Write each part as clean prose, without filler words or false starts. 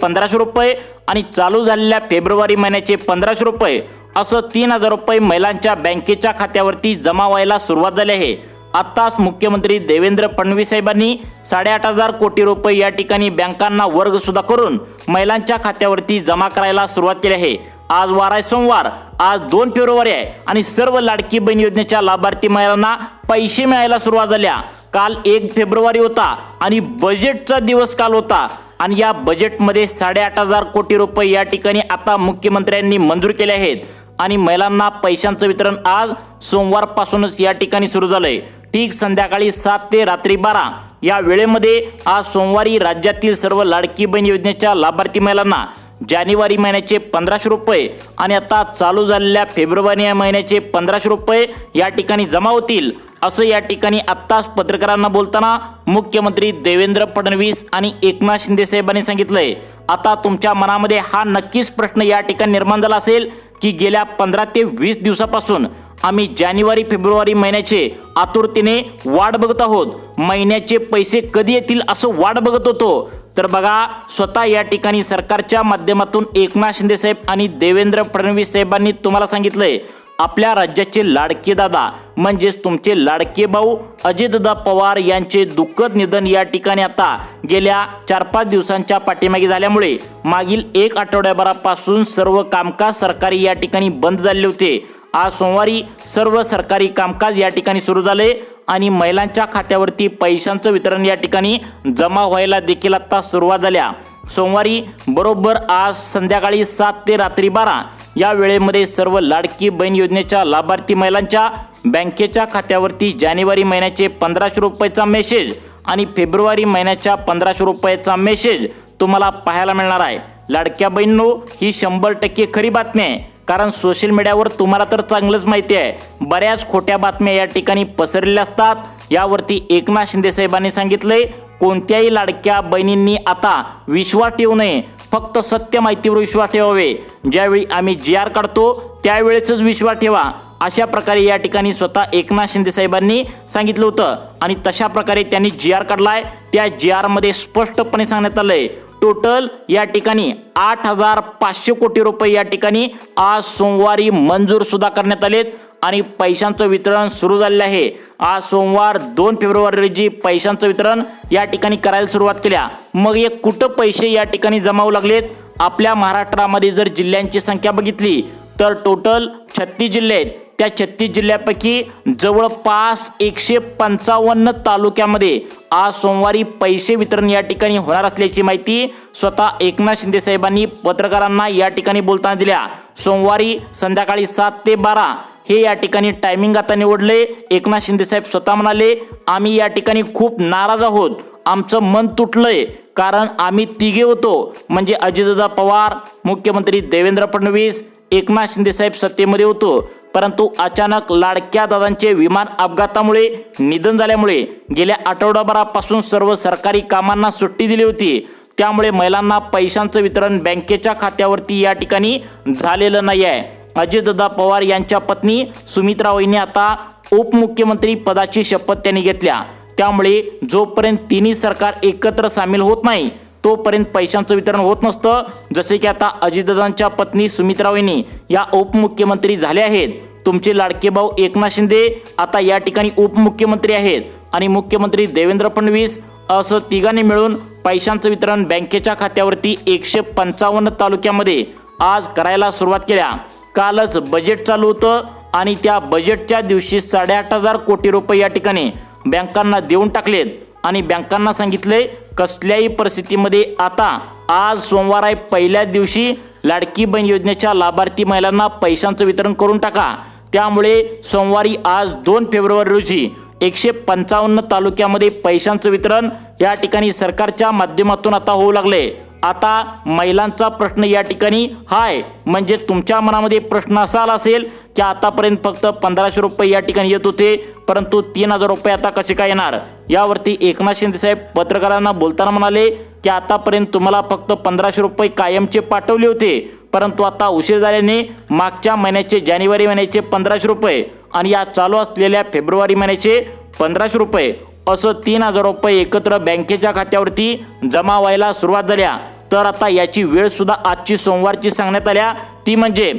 1500 रुपये आणि चालू झालेल्या फेब्रुवारी महिन्याचे 1500 रुपये असं 3000 रुपये महिलांच्या बँकेच्या खात्यावरती जमा व्हायला सुरुवात झाली आहे। आताच मुख्यमंत्री देवेंद्र फडणवीस साहेबांनी 8,500 कोटी रुपये या ठिकाणी बँकांना वर्ग सुद्धा करून महिलांच्या खात्यावरती जमा करायला सुरुवात केली आहे। आज वार आहे सोमवार, आज 2 फेब्रुवारी आहे आणि सर्व लाडकी बहीण योजनेच्या लाभार्थी महिलांना पैसे मिळायला सुरुवात झाल्या। काल 1 फेब्रुवारी होता आणि बजेटचा दिवस काल होता आणि या बजेटमध्ये 8,500 कोटी रुपये या ठिकाणी आता मुख्यमंत्र्यांनी मंजूर केले आहेत आणि महिलांना पैशांचं वितरण आज सोमवारपासूनच या ठिकाणी सुरू झालंय। ठीक संध्याकाळी 7 ते रात्री 12 या वेळेमध्ये आज सोमवारी राज्यातील सर्व लाडकी बहीण योजनेच्या लाभार्थी महिलांना जानेवारी महिन्याचे 1500 रुपये आणि आता चालू झालेल्या फेब्रुवारी महिन्याचे 1500 रुपये या ठिकाणी जमा होतील असं या ठिकाणी आत्ताच पत्रकारांना बोलताना मुख्यमंत्री देवेंद्र फडणवीस आणि एकनाथ शिंदे साहेबांनी सांगितलंय। आता तुमच्या मनामध्ये हा नक्कीच प्रश्न या ठिकाणी निर्माण झाला असेल की गेल्या 15 ते 20 दिवसापासून आम्ही जानेवारी फेब्रुवारी महिन्याचे आतुरतेने वाट बघत आहोत, महिन्याचे पैसे कधी येतील असं वाट बघत होतो। तर बघा, स्वतः या ठिकाणी सरकारच्या माध्यमातून एकनाथ शिंदे साहेब आणि देवेंद्र फडणवीस साहेबांनी तुम्हाला सांगितलंय आपल्या राज्याचे लाडके दादा म्हणजेच तुमचे लाडके भाऊ अजितदादा पवार यांचे दुःखद निधन या ठिकाणी आता गेल्या 4-5 दिवसांच्या पाठीमागे झाल्यामुळे मागील 1 आठवड्याभरापासून सर्व कामकाज सरकारी या ठिकाणी बंद झाले होते। आज सोमवारी सर्व सरकारी कामकाज या ठिकाणी सुरू झाले आणि महिलांच्या खात्यावरती पैशांचं वितरण या ठिकाणी जमा व्हायला देखील आता सुरुवात झाल्या। सोमवारी बरोबर आज संध्याकाळी 7 ते रात्री 12 या वेळेमध्ये सर्व लाडकी बहीण योजनेच्या लाभार्थी महिलांच्या बँकेच्या खात्यावरती जानेवारी महिन्याचे 1500 रुपयाचा मेसेज आणि फेब्रुवारी महिन्याच्या 1500 रुपयाचा मेसेज तुम्हाला पाहायला मिळणार आहे। लाडक्या बहिणींनो, ही 100% खरी बातमी आहे, कारण सोशल मीडियावर तुम्हाला तर चांगलंच माहिती आहे बऱ्याच खोट्या बातम्या या ठिकाणी पसरलेल्या असतात। यावरती एकनाथ शिंदे साहेबांनी सांगितलंय कोणत्याही लाडक्या बहिणींनी आता विश्वास ठेवू नये, फक्त सत्य माहितीवर विश्वास ठेवावे। ज्यावेळी आम्ही GR काढतो त्यावेळेसच विश्वास ठेवा, अशा प्रकारे या ठिकाणी स्वतः एकनाथ शिंदे साहेबांनी सांगितलं होतं आणि तशा प्रकारे त्यांनी GR काढलाय। त्या GR मध्ये स्पष्टपणे सांगण्यात आलंय टोटल या ठिकाणी 8,500 कोटी रुपये या ठिकाणी आज सोमवारी मंजूर सुद्धा करण्यात आलेत आणि पैशांचं वितरण सुरू झालेलं आहे। आज सोमवार 2 फेब्रुवारी रोजी पैशांचं वितरण या ठिकाणी करायला सुरुवात केल्या। मग हे कुठं पैसे या ठिकाणी जमा होऊ लागलेत? आपल्या महाराष्ट्रामध्ये जर जिल्ह्यांची संख्या बघितली तर टोटल 36 जिल्हे आहेत। त्या 36 जिल्ह्यापैकी जवळपास 155 तालुक्यामध्ये आज सोमवारी पैसे वितरण या ठिकाणी होणार असल्याची माहिती स्वतः एकनाथ शिंदे साहेबांनी पत्रकारांना या ठिकाणी बोलताना दिल्या। सोमवारी संध्याकाळी 7 ते 12 हे या ठिकाणी टायमिंग आता निवडले। एकनाथ शिंदे साहेब स्वतः म्हणाले आम्ही या ठिकाणी खूप नाराज आहोत, आमचं मन तुटलंय, कारण आम्ही तिघे होतो म्हणजे अजितदादा पवार, मुख्यमंत्री देवेंद्र फडणवीस, एकनाथ शिंदे साहेब सत्तेमध्ये होतो, परंतु अचानक लाडक्या दादांचे विमान अपघातामुळे निधन झाल्यामुळे गेल्या आठवडाभरापासून सर्व सरकारी कामांना सुट्टी दिली होती। त्यामुळे महिलांना पैशांचं वितरण बँकेच्या खात्यावरती या ठिकाणी झालेलं नाही आहे। अजितदादा पवार यांच्या पत्नी सुमित्रा वहिनी आता उपमुख्यमंत्री पदाची शपथ त्यांनी घेतल्या। त्यामुळे जोपर्यंत तिन्ही सरकार एकत्र सामील होत नाही तोपर्यंत पैशांचं वितरण होत नसतं। जसे की आता अजितदादांच्या पत्नी सुमित्रा वहिनी या उपमुख्यमंत्री झाल्या आहेत, तुमचे लाडके भाऊ एकनाथ शिंदे आता या ठिकाणी उपमुख्यमंत्री आहेत आणि मुख्यमंत्री देवेंद्र फडणवीस असं तिघांनी मिळून पैशांचं वितरण बँकेच्या खात्यावरती 155 तालुक्यामध्ये आज करायला सुरुवात केल्या। कालच बजेट चालू होतं आणि त्या बजेटच्या दिवशी 8,500 कोटी रुपये या ठिकाणी बँकांना देऊन टाकलेत आणि बँकांना सांगितले कसल्याही परिस्थितीमध्ये आता आज सोमवार आहे, पहिल्या दिवशी लाडकी बहीण योजनेच्या लाभार्थी महिलांना पैशांचं वितरण करून टाका। त्यामुळे सोमवारी आज 2 फेब्रुवारी रोजी 155 तालुक्यामध्ये पैशांचं वितरण या ठिकाणी सरकारच्या माध्यमातून आता होऊ लागले। आता महिलांचा प्रश्न या ठिकाणी हाय, म्हणजे तुमच्या मनामध्ये प्रश्न असा आला असेल की आतापर्यंत फक्त 1500 रुपये या ठिकाणी येत होते, परंतु 3000 रुपये आता कसे काय येणार? यावरती एकनाथ शिंदे साहेब पत्रकारांना बोलताना म्हणाले की आतापर्यंत तुम्हाला फक्त 1500 रुपये कायमचे पाठवले होते, परंतु आता उशीर झाल्याने मागच्या महिन्याचे जानेवारी महिन्याचे 1500 रुपये आणि या चालू असलेल्या फेब्रुवारी महिन्याचे 1500 रुपये असं 3000 रुपये एकत्र बँकेच्या खात्यावरती जमा व्हायला सुरुवात झाल्या। तर आता याची वेळ सुद्धा आजची सोमवारची सांगण्यात आल्या, ती म्हणजे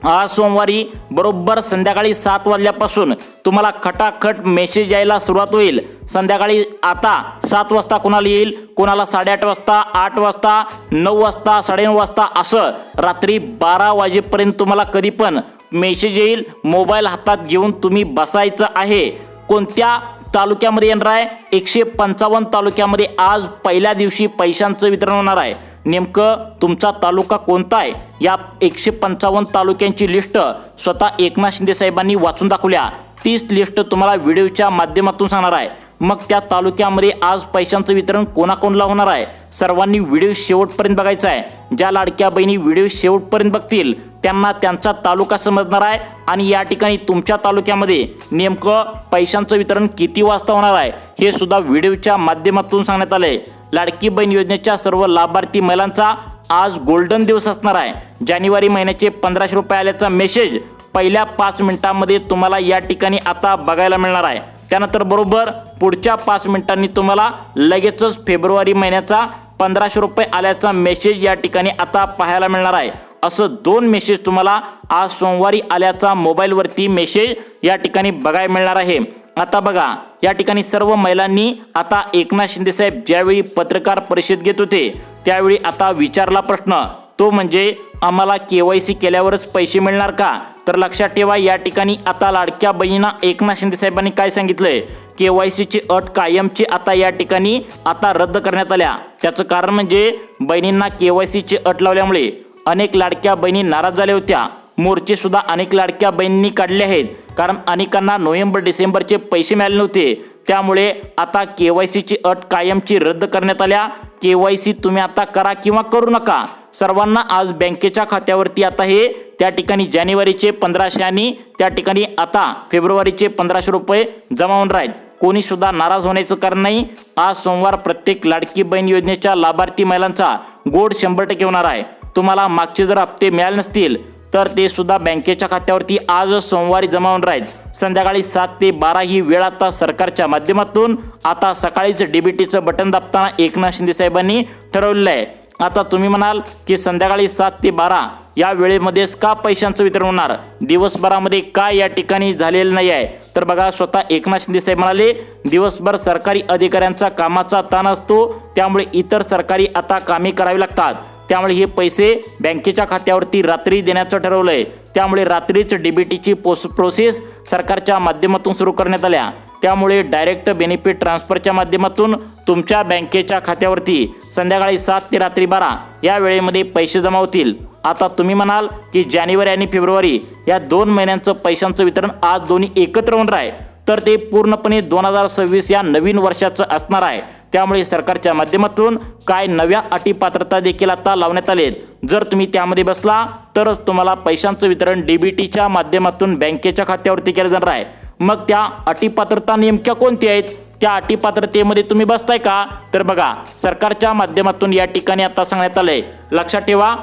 आज सोमवारी बरोबर संध्याकाळी 7 वाजल्यापासून तुम्हाला खटाखट मेसेज यायला सुरुवात होईल। संध्याकाळी आता 7 वाजता कोणाला येईल, कोणाला 8:30 वाजता, 8 वाजता, 9 वाजता, 9:30 वाजता, असं रात्री 12 वाजेपर्यंत तुम्हाला कधी पण मेसेज येईल। मोबाईल हातात घेऊन तुम्ही बसायचं आहे। कोणत्या तालुक्यामध्ये येणार आहे? 155 तालुक्यामध्ये आज पहिल्या दिवशी पैशांचं वितरण होणार आहे। नेमकं तुमचा तालुका कोणता आहे, या 155 तालुक्यांची लिस्ट स्वतः एकनाथ शिंदे साहेबांनी वाचून दाखवल्या। तीच लिस्ट तुम्हाला व्हिडिओच्या माध्यमातून सांगणार आहे। मग त्या तालुक्यामध्ये आज पैशांचं वितरण कोणाकोणाला होणार आहे, सर्वांनी व्हिडिओ शेवटपर्यंत बघायचा आहे। ज्या लाडक्या बहिणी व्हिडिओ शेवटपर्यंत बघतील त्यांना त्यांचा तालुका समजणार आहे आणि या ठिकाणी तुमच्या तालुक्यामध्ये नेमकं पैशांचं वितरण किती वाजता होणार आहे हे सुद्धा व्हिडिओच्या माध्यमातून सांगण्यात आले। लाडकी बहीण योजनेच्या सर्व लाभार्थी महिलांचा आज गोल्डन दिवस असणार आहे। जानेवारी महिन्याचे 1500 रुपये आल्याचा मेसेज पहिल्या 5 मिनिटांमध्ये तुम्हाला या ठिकाणी आता बघायला मिळणार आहे। त्यानंतर बरोबर पुढच्या 5 मिनिटांनी तुम्हाला लगेचच फेब्रुवारी महिन्याचा 1500 रुपये आल्याचा मेसेज या ठिकाणी आता पाहायला मिळणार आहे। असं 2 मेसेज तुम्हाला आज सोमवारी आल्याचा मोबाईलवरती मेसेज या ठिकाणी बघायला मिळणार आहे। आता बघा, या ठिकाणी सर्व महिलांनी आता एकनाथ शिंदे साहेब ज्यावेळी पत्रकार परिषद घेत होते त्यावेळी आता विचारला प्रश्न, तो म्हणजे आम्हाला KYC केल्यावरच पैसे मिळणार का? तर लक्षात ठेवा, या ठिकाणी आता लाडक्या बहिणींना एकनाथ शिंदे साहेबांनी काय सांगितलंय, KYC ची अट कायमची आता या ठिकाणी आता रद्द करण्यात आल्या। त्याचं कारण म्हणजे बहिणींना KYC ची अट लावल्यामुळे अनेक लाडक्या बहिणी नाराज झाल्या होत्या। मोर्चे सुद्धा अनेक लाडक्या बहिणींनी काढले आहेत, कारण अनेकांना नोव्हेंबर डिसेंबरचे पैसे मिळाले नव्हते। त्यामुळे आता KYC ची अट कायमची रद्द करण्यात आल्या। KYC तुम्ही आता करा किंवा करू नका, सर्वांना आज बँकेच्या खात्यावरती आता हे त्या ठिकाणी जानेवारीचे 1500 आणि त्या ठिकाणी आता फेब्रुवारीचे 1500 रुपये जमा होणार आहेत। कोणी सुद्धा नाराज होण्याचं कारण नाही। आज सोमवार प्रत्येक लाडकी बहीण योजनेच्या लाभार्थी महिलांचा गोड 100% होणार आहे। तुम्हाला मागचे जर हप्ते मिळाले नसतील तर ते सुद्धा बँकेच्या खात्यावरती आज सोमवारी जमा होणार आहेत। संध्याकाळी 7 ते 12 ही वेळ आता सरकारच्या माध्यमातून आता सकाळीच DBTचं बटन दाबताना एकनाथ शिंदे साहेबांनी ठरवलेलं आहे। आता तुम्ही म्हणाल की संध्याकाळी 7 ते 12 या वेळेमध्येच का पैशांचं वितरण होणार, दिवसभरामध्ये का या ठिकाणी झालेलं नाही आहे? तर बघा, स्वतः एकनाथ शिंदे साहेब म्हणाले दिवसभर सरकारी अधिकाऱ्यांचा कामाचा ताण असतो, त्यामुळे इतर सरकारी आता कामे करावी लागतात। त्यामुळे हे पैसे बँकेच्या खात्यावरती रात्री देण्याचं ठरवलंय। त्यामुळे रात्रीच DBTची प्रोसेस सरकारच्या माध्यमातून सुरू करण्यात आल्या। त्यामुळे डायरेक्ट बेनिफिट ट्रान्सफरच्या माध्यमातून तुमच्या बँकेच्या खात्यावरती संध्याकाळी 7 ते रात्री 12 या वेळेमध्ये पैसे जमा होतील। आता तुम्ही म्हणाल की जानेवारी आणि फेब्रुवारी या 2 महिन्यांचं पैशांचं वितरण आज दोन्ही एकत्र होणार आहे, तर ते पूर्णपणे 2026 या नवीन वर्षाचं असणार आहे। त्यामुळे सरकारच्या माध्यमातून काय नव्या अटी पात्रता देखील आता लावण्यात आलेत। जर तुम्ही त्यामध्ये बसला तरच तुम्हाला पैशांचं वितरण DBTच्या माध्यमातून बँकेच्या खात्यावरती केलं जाणार आहे। मग त्या अटी पात्रता नेमक्या कोणत्या आहेत, त्या अटी पात्रतेमध्ये तुम्ही बसताय का? तर बघा, सरकारच्या माध्यमातून या ठिकाणी आता सांगण्यात आलंय। लक्षात ठेवा,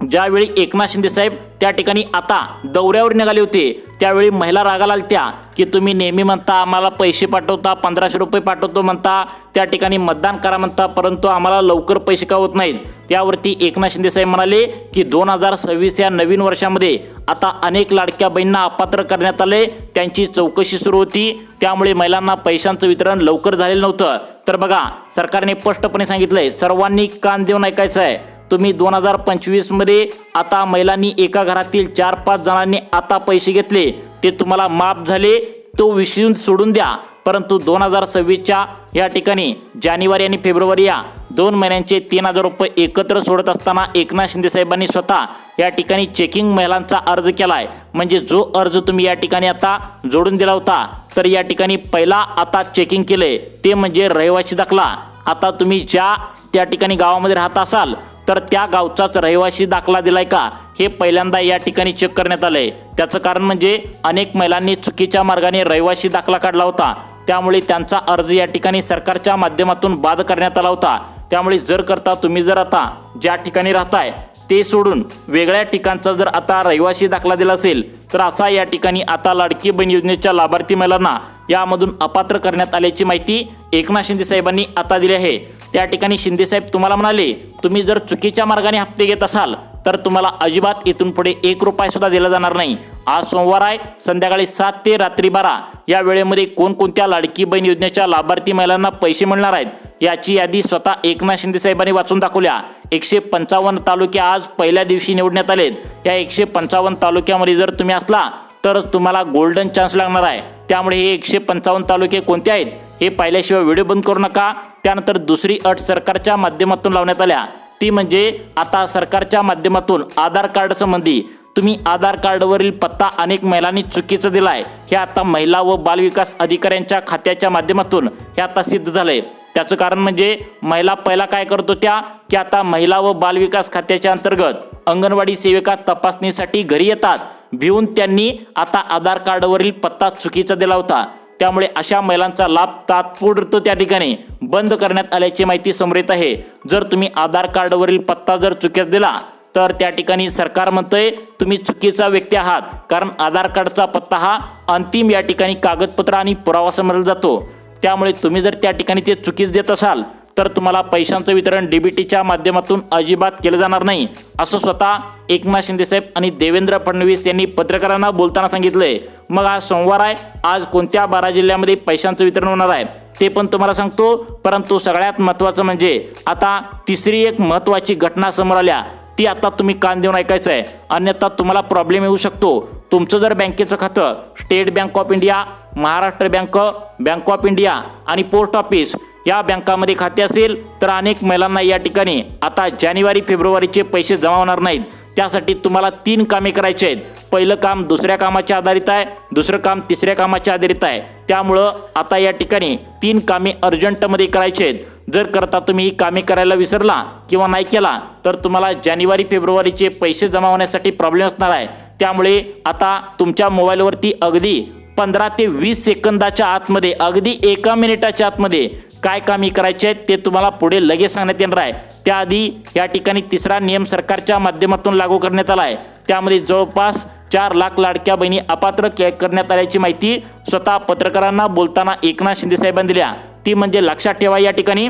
ज्यावेळी एकनाथ शिंदे साहेब त्या ठिकाणी आता दौऱ्यावर निघाले होते त्यावेळी महिला रागाला आलत्या की तुम्ही नेहमी म्हणता आम्हाला पैसे पाठवता, 1500 रुपये पाठवतो म्हणता, त्या ठिकाणी मतदान करा म्हणता, परंतु आम्हाला लवकर पैसे का होत नाहीत। त्यावरती एकनाथ शिंदे साहेब म्हणाले की 2026 या नवीन वर्षामध्ये आता अनेक लाडक्या बहिणींना अपात्र करण्यात आले, त्यांची चौकशी सुरू होती, त्यामुळे महिलांना पैशांचं वितरण लवकर झालेलं नव्हतं। तर बघा, सरकारने स्पष्टपणे सांगितलंय, सर्वांनी कान देऊन ऐकायचं आहे। तुम्ही 2025 मध्ये आता महिलांनी एका घरातील 4-5 जणांनी आता पैसे घेतले, ते तुम्हाला माफ झाले, तो विषय सोडून द्या। परंतु 2026च्या या ठिकाणी जानेवारी आणि फेब्रुवारी या 2 महिन्यांचे 3000 रुपये एकत्र सोडत असताना एकनाथ शिंदे साहेबांनी स्वतः या ठिकाणी चेकिंग महिलांचा अर्ज केलाय। म्हणजे जो अर्ज तुम्ही या ठिकाणी आता जोडून दिला होता, तर या ठिकाणी पहिला आता चेकिंग केलंय, ते म्हणजे रहिवासी दाखला। आता तुम्ही ज्या त्या ठिकाणी गावामध्ये राहत असाल तर त्या गावचाच रहिवासी दाखला दिलाय का, हे पहिल्यांदा या ठिकाणी चेक करण्यात आलंय। त्याचं कारण म्हणजे अनेक महिलांनी चुकीच्या मार्गाने रहिवासी दाखला काढला होता, त्यामुळे त्यांचा अर्ज या ठिकाणी सरकारच्या माध्यमातून बाद करण्यात आला होता। त्यामुळे तुम्ही जर आता ज्या ठिकाणी राहताय ते सोडून वेगळ्या ठिकाणचा जर आता रहिवासी दाखला दिला असेल तर असा या ठिकाणी आता लाडकी बहीण योजनेच्या लाभार्थी महिलांना यामधून अपात्र करण्यात आल्याची माहिती एकनाथ शिंदे साहेबांनी आता दिली आहे। त्या ठिकाणी शिंदे साहेब तुम्हाला म्हणाले, तुम्ही जर चुकीच्या मार्गाने हप्ते घेत असाल तर तुम्हाला अजिबात इथून पुढे 1 रुपया सुद्धा दिला जाणार नाही। आज सोमवार आहे, संध्याकाळी 7 ते रात्री 12 या वेळेमध्ये कोणकोणत्या लाडकी बहीण योजनेच्या लाभार्थी महिलांना पैसे मिळणार आहेत याची यादी स्वतः एकनाथ शिंदे साहेबांनी वाचून दाखवल्या। 155 तालुके आज पहिल्या दिवशी निवडण्यात आलेत। या 155 तालुक्यामध्ये जर तुम्ही असला तर तुम्हाला गोल्डन चान्स लागणार आहे। त्यामुळे हे 155 तालुके कोणते आहेत हे पाहिल्याशिवाय व्हिडिओ बंद करू नका। त्यानंतर दुसरी अट सरकारच्या माध्यमातून लावण्यात आल्या, ती म्हणजे आता सरकारच्या माध्यमातून आधार कार्ड संबंधी तुम्ही आधार कार्डवरील पत्ता अनेक महिलांनी चुकीचा दिलाय, हे आता महिला व बालविकास अधिकाऱ्यांच्या खात्याच्या माध्यमातून हे आता सिद्ध झालंय। त्याचं कारण म्हणजे महिला पहिला काय करत होत्या की आता महिला व बालविकास खात्याच्या अंतर्गत अंगणवाडी सेविका तपासणीसाठी घरी येतात, भिवून त्यांनी आता आधार कार्डवरील पत्ता चुकीचा दिला होता। त्यामुळे अशा महिलांचा लाभ तात्पुरता त्या ठिकाणी बंद करण्यात आल्याची माहिती समोर येत आहे। जर तुम्ही आधार कार्डवरील पत्ता जर चुकीचा दिला तर त्या ठिकाणी सरकार म्हणतंय तुम्ही चुकीचा व्यक्ती आहात, कारण आधार कार्डचा पत्ता हा अंतिम या ठिकाणी कागदपत्र आणि पुरावा समजला जातो। त्यामुळे तुम्ही जर त्या ठिकाणी ते चुकीच देत असाल तर तुम्हाला पैशांचं वितरण डीबीटीच्या माध्यमातून अजिबात केलं जाणार नाही, असं स्वतः एकनाथ शिंदे साहेब आणि देवेंद्र फडणवीस यांनी पत्रकारांना बोलताना सांगितलंय। मग आज सोमवार आहे, आज कोणत्या 12 जिल्ह्यामध्ये पैशांचं वितरण होणार आहे ते पण तुम्हाला सांगतो। परंतु सगळ्यात महत्त्वाचं म्हणजे आता तिसरी एक महत्त्वाची घटना समोर आल्या, ती आता तुम्ही कान देऊन ऐकायचं आहे, अन्यथा तुम्हाला प्रॉब्लेम येऊ शकतो। तुमचं जर बँकेचं खातं state bank of India, Maharashtra bank, bank of India आणि पोस्ट ऑफिस या बँकामध्ये खाते असेल तर अनेक महिलांना या ठिकाणी आता जानेवारी फेब्रुवारीचे पैसे जमा होणार नाहीत। त्यासाठी तुम्हाला 3 कामे करायची आहेत। पहिलं काम दुसऱ्या कामाच्या आधारित आहे, दुसरं काम तिसऱ्या कामाच्या आधारित आहे। त्यामुळं आता या ठिकाणी 3 कामे अर्जंटमध्ये करायची आहेत। जर करता तुम्ही ही कामे करायला विसरला किंवा नाही केला तर तुम्हाला जानेवारी फेब्रुवारीचे पैसे जमा होण्यासाठी प्रॉब्लेम असणार आहे। त्यामुळे आता तुमच्या मोबाईलवरती अगदी 15 ते 20 सेकंदाच्या आतमध्ये, अगदी 1 मिनिटाच्या आतमध्ये काय कामे करायचे आहेत ते तुम्हाला पुढे लगेच सांगण्यात येणार आहे। त्याआधी या ठिकाणी तिसरा नियम सरकारच्या माध्यमातून लागू करण्यात आला आहे। त्यामध्ये जवळपास 4 लाख लाडक्या बहिणी अपात्र करण्यात आल्याची माहिती स्वतः पत्रकारांना बोलताना एकनाथ शिंदे साहेबांनी दिल्या। ती म्हणजे लक्षात ठेवा, या ठिकाणी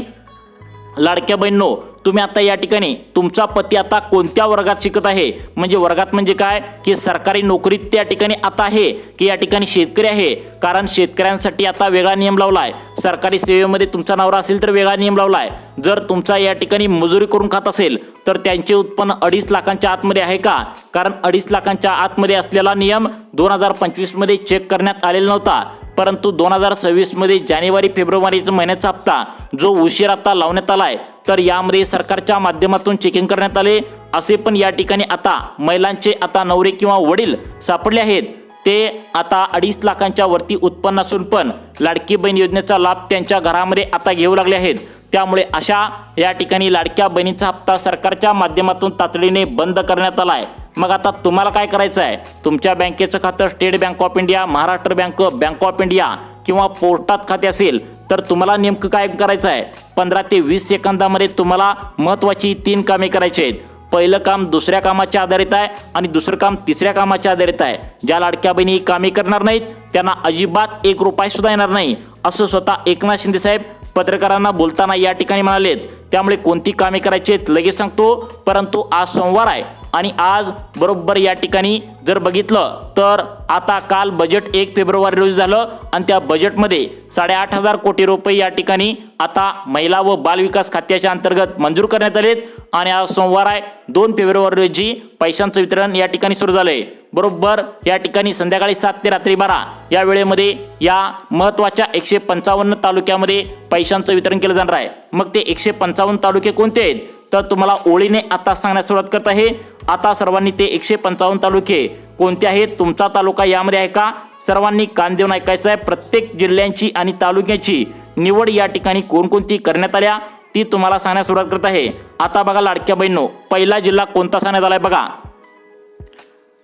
लाडक्या बहिणींनो, तुम्ही आता या ठिकाणी तुमचा पती आता कोणत्या वर्गात शिकत आहे, म्हणजे वर्गात म्हणजे काय की सरकारी नोकरीत त्या ठिकाणी आता आहे की या ठिकाणी शेतकरी आहे, कारण शेतकऱ्यांसाठी आता वेगळा नियम लावलाय। सरकारी सेवेमध्ये तुमचा नवरा असेल तर वेगळा नियम लावलाय। जर तुमचा या ठिकाणी मजुरी करून खात असेल तर त्यांचे उत्पन्न 2.5 लाखांच्या आतमध्ये आहे का, कारण 2.5 लाखांच्या आतमध्ये असलेला नियम 2025 मध्ये चेक करण्यात आलेला नव्हता, परंतु 2026 मध्ये जानेवारी फेब्रुवारीचा महिन्याचा हप्ता जो उशीर आता लावण्यात आलाय तर यामध्ये सरकारच्या माध्यमातून चेकिंग करण्यात आले। असे पण या ठिकाणी आता महिलांचे आता नवरे किंवा वडील सापडले आहेत, ते आता 2.5 लाखांच्या वरती उत्पन्न असून पण लाडकी बहीण योजनेचा लाभ त्यांच्या घरामध्ये आता घेऊ लागले आहेत। त्यामुळे अशा या ठिकाणी लाडक्या बहिणीचा हप्ता सरकारच्या माध्यमातून तातडीने बंद करण्यात आलाय। मग आता तुम्हाला काय करायचं आहे, तुमच्या बँकेचं खातं state bank of India, Maharashtra bank, bank of India किंवा पोस्टात खाते असेल तर तुम्हाला नेमकं काय करायचं आहे, 15 ते 20 सेकंदामध्ये तुम्हाला महत्त्वाची 3 कामे करायची आहेत। पहिलं काम दुसऱ्या कामाच्या आधारित आहे आणि दुसरं काम तिसऱ्या कामाच्या आधारित आहे। ज्या लाडक्या बहिणी कामे करणार नाहीत त्यांना अजिबात 1 रुपया सुद्धा येणार नाही, असं स्वतः एकनाथ शिंदे साहेब पत्रकारांना बोलताना या ठिकाणी म्हणालेत। त्यामुळे कोणती कामे करायची आहेत लगेच सांगतो, परंतु आज सोमवार आहे आणि आज बरोबर या ठिकाणी जर बघितलं तर आता काल बजेट 1 फेब्रुवारी रोजी झालं आणि त्या बजेटमध्ये 8,500 कोटी रुपये या ठिकाणी आता महिला व बालविकास खात्याच्या अंतर्गत मंजूर करण्यात आलेत आणि आज सोमवार आहे 2 फेब्रुवारी रोजी पैशांचं वितरण या ठिकाणी सुरू झालंय। बरोबर या ठिकाणी संध्याकाळी 7 ते रात्री 12 या वेळेमध्ये या महत्त्वाच्या 155 तालुक्यामध्ये पैशांचं वितरण केलं जाणार आहे। मग ते 155 तालुके कोणते आहेत तर तुम्हाला ओळीने आता सांगण्यास सुरुवात करत आहे। आता सर्वांनी ते 155 तालुके कोणते आहेत, तुमचा तालुका यामध्ये आहे का, सर्वांनी कान देऊन ऐकायचं आहे। प्रत्येक जिल्ह्यांची आणि तालुक्याची निवड या ठिकाणी कोणकोणती करण्यात आल्या ती तुम्हाला सांगण्यास सुरुवात करत आहे। आता बघा लाडक्या बहिणींनो, पहिला जिल्हा कोणता सांगण्यात आलाय बघा।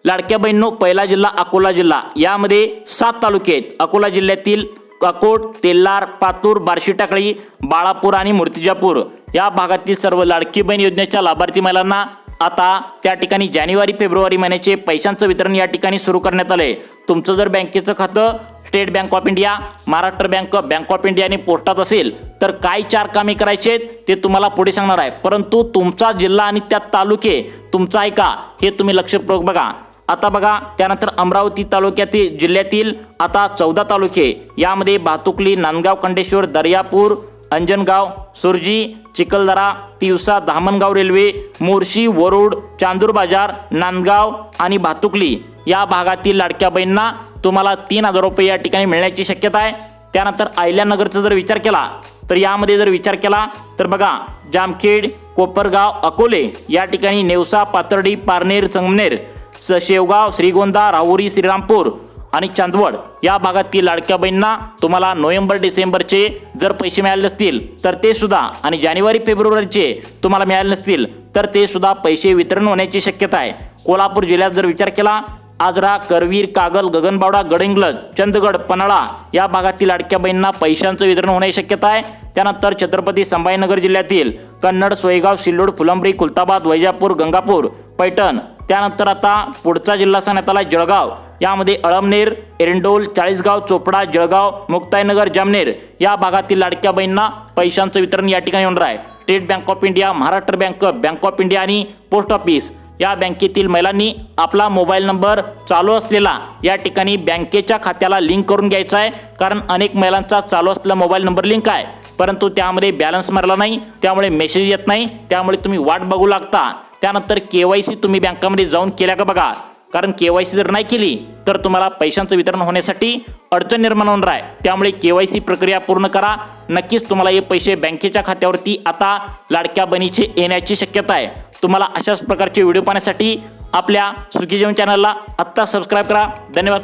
लाडक्या बहिणींनो, पहिला जिल्हा अकोला जिल्हा, यामध्ये 7 तालुके आहेत। अकोला जिल्ह्यातील अकोट, तेल्लार, पातूर, बार्शी टाकळी, बाळापूर आणि मूर्तिजापूर या भागातील सर्व लाडकी बहीण योजनेच्या लाभार्थी महिलांना आता त्या ठिकाणी जानेवारी फेब्रुवारी महिन्याचे पैशांचं वितरण या ठिकाणी सुरू करण्यात आले। तुमचं जर बँकेचं खातं state bank of India, Maharashtra bank, bank of India आणि पोस्टात असेल तर काय 4 कामे करायची आहेत ते तुम्हाला पुढे सांगणार आहे। परंतु तुमचा जिल्हा आणि त्यात तालुके तुमचा आहे का हे तुम्ही लक्षपूर्वक बघा। आता बघा, त्यानंतर अमरावती तालुक्यातील जिल्ह्यातील आता 14 तालुके, यामध्ये भातुकली, नांदगाव, खंडेश्वर, दर्यापूर, अंजनगाव, सुरजी, चिखलदरा, तिवसा, धामणगाव रेल्वे, मोर्शी, वरुड, चांदूर बाजार, नांदगाव आणि भातुकली या भागातील लाडक्या बहिणींना तुम्हाला 3000 रुपये या ठिकाणी मिळण्याची शक्यता आहे। त्यानंतर अहिल्यानगरचा जर विचार केला तर यामध्ये जर विचार केला तर बघा, जामखेड, कोपरगाव, अकोले या ठिकाणी, नेवसा, पाथर्डी, पारनेर, संगमनेर, शेवगाव, श्रीगोंदा, राहुरी, श्रीरामपूर आणि चांदवड या भागातील लाडक्या बहिणींना तुम्हाला नोव्हेंबर डिसेंबरचे जर पैसे मिळाले नसतील तर ते सुद्धा, आणि जानेवारी फेब्रुवारीचे तुम्हाला मिळाले नसतील तर ते सुद्धा पैसे वितरण होण्याची शक्यता आहे। कोल्हापूर जिल्ह्यात जर विचार केला, आजरा, करवीर, कागल, गगनबावडा, गडहिंग्लज, चंदगड, पन्हाळा या भागातील लाडक्या बहिणींना पैशांचं वितरण होण्याची शक्यता आहे। त्यानंतर छत्रपती संभाजीनगर जिल्ह्यातील कन्नड, सोयगाव, सिल्लोड, फुलंब्री, खुलताबाद, वैजापूर, गंगापूर, पैठण, त्यानंतर आता पुढचा जिल्हा सांगण्यात आला जळगाव, यामध्ये अळमनेर, एरंडोल, चाळीसगाव, चोपडा, जळगाव, मुक्ताईनगर, जामनेर या भागातील लाडक्या बहिणींना पैशांचं वितरण या ठिकाणी होणार आहे। State bank of India, Maharashtra bank, bank of India आणि पोस्ट ऑफिस या बँकेतील महिलांनी आपला मोबाईल नंबर चालू असलेला या ठिकाणी बँकेच्या खात्याला लिंक करून घ्यायचा आहे, कारण अनेक महिलांचा चालू असलेला मोबाईल नंबर लिंक आहे परंतु त्यामध्ये बॅलन्स मारला नाही, त्यामुळे मेसेज येत नाही, त्यामुळे तुम्ही वाट बघू लागता। त्यानंतर KYC तुम्ही बँकामध्ये जाऊन केल्या का बघा, कारण KYC जर नाही केली तर तुम्हाला पैशांचं वितरण होण्यासाठी अडचण निर्माण होणार आहे। त्यामुळे KYC प्रक्रिया पूर्ण करा, नक्कीच तुम्हाला हे पैसे बँकेच्या खात्यावरती आता लाडक्या बहिणीचे येण्याची शक्यता आहे। तुम्हाला अशाच प्रकारचे व्हिडिओ पाहण्यासाठी आपल्या सुखी जीवन चॅनलला आत्ता सबस्क्राईब करा। धन्यवाद।